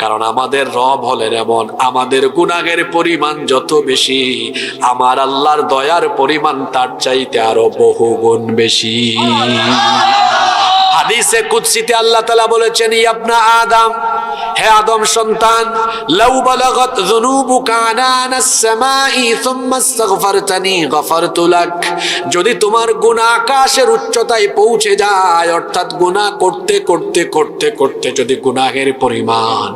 কারণ আমাদের রব হলেন এমন, আমাদের গুনাহের পরিমাণ যত বেশি, আমার আল্লাহর দয়ার পরিমাণ তার চাইতে আরো বহুগুণ বেশি। হাদিসে কুদসিতে আল্লাহ তাআলা বলেছেন, ইবনা আদম, হে আদম সন্তান, লাউ বালাগাত যুনুবুকা আনানাস সামাই সুম্মা ইস্তাগফারতানি গফারতু লাক। যদি তোমার গুনাহ আকাশের উচ্চতায় পৌঁছে যায়, অর্থাৎ গুনাহ করতে করতে করতে করতে যদি গুনাহের পরিমাণ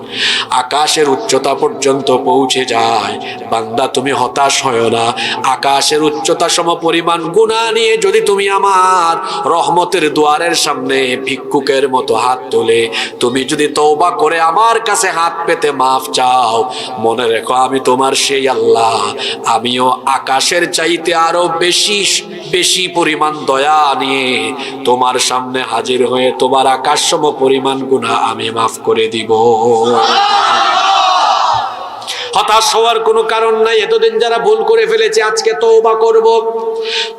আকাশের উচ্চতা পর্যন্ত পৌঁছে যায়, বান্দা তুমি হতাশ হয় না। আকাশের উচ্চতা সম পরিমাণ গুনাহ নিয়ে যদি তুমি আমার রহমতের দুয়ারের সামনে ভিক্ষুকের মতো হাত তুলে তুমি যদি তওবা করে আমার কাছে হাত পেতে মাফ চাও, মনে রেখো আমি তোমার সেই আল্লাহ, আমিও আকাশের চাইতে আরো বেশি বেশি পরিমাণ দয়া নিয়ে তোমার সামনে হাজির হয়ে তোমার আকাশসম পরিমাণ গুনাহ আমি মাফ করে দিব। হতাশ হওয়ার কোনো কারণ নাই। এতদিন যারা ভুল করে ফেলেছে, আজকে তওবা করব,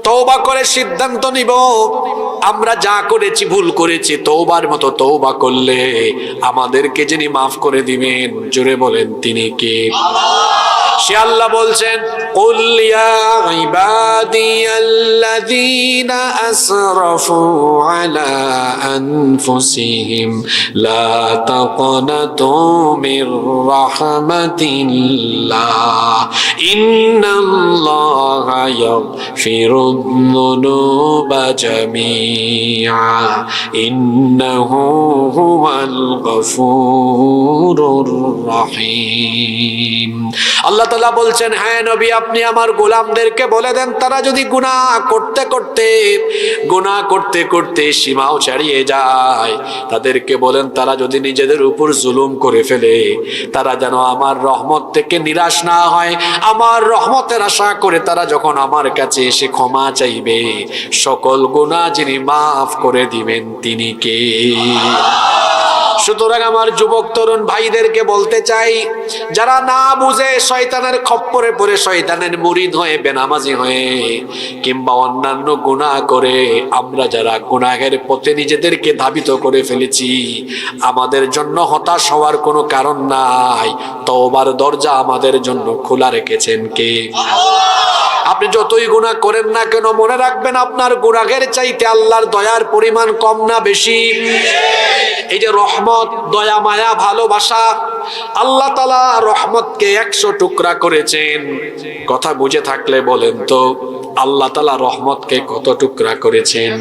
তওবা করে সিদ্ধান্ত নিব আমরা যা করেছি ভুল করেছি, তওবার মতো তওবা করলে আমাদেরকে যিনি মাফ করে দিবেন, জোরে বলেন তিনি কে? সে আল্লাহ বলছেন, কুল ইয়া ইবাদিয়াল্লাযীনা আসরাফু আলা আনফুসিহিম লা তাকনাতু মির রাহমাতিল্লাহ ইন্নাল্লাহা ইয়াগফিরুয যুনুবা জামিআ ইন্নাহু হুয়াল গফুরুর রহিম। আল্লাহ তাআলা বলছেন, হ্যাঁ নবী, আপনি আমার গোলামদেরকে বলে দেন, তারা যদি গুনাহ করতে করতে সীমাও ছাড়িয়ে যায়, তাদেরকে বলেন তারা যদি নিজেদের উপর জুলুম করে ফেলে, তারা যেন আমার রহমত থেকে নিরাশ না হয়। আমার রহমতের আশা করে তারা যখন আমার কাছে এসে ক্ষমা চাইবে, সকল গুনাহ যিনি মাফ করে দিবেন তিনি কে? সুতরাং আমার যুবক তরুণ ভাইদেরকে বলতে চাই, যারা না বুঝে শয়তানের খপ্পরে পড়ে শয়তানের মুরিদ হয়ে বেনামাজি হয়ে কিংবা অন্যান্য গুনাহ করে আমরা যারা গুনাহের পথে নিজেদেরকে ধাবিত করে ফেলেছি, আমাদের জন্য হতাশ হওয়ার কোনো কারণ নাই। তওবার দরজা আমাদের জন্য খোলা রেখেছেন কে? আপনি যতই গুনাহ করেন না কেন, মনে রাখবেন আপনার গুনাহের চাইতে আল্লাহর দয়ার পরিমাণ কম না বেশি? এই যে রহমত, দয়া, মায়া, ভালোবাসা, আল্লাহ তাআলা রহমতকে 100 টুকরা করেছেন। কথা বুঝে থাকলে বলেন তো, আল্লাহ তাআলা রহমতকে কত টুকরা করেছেন?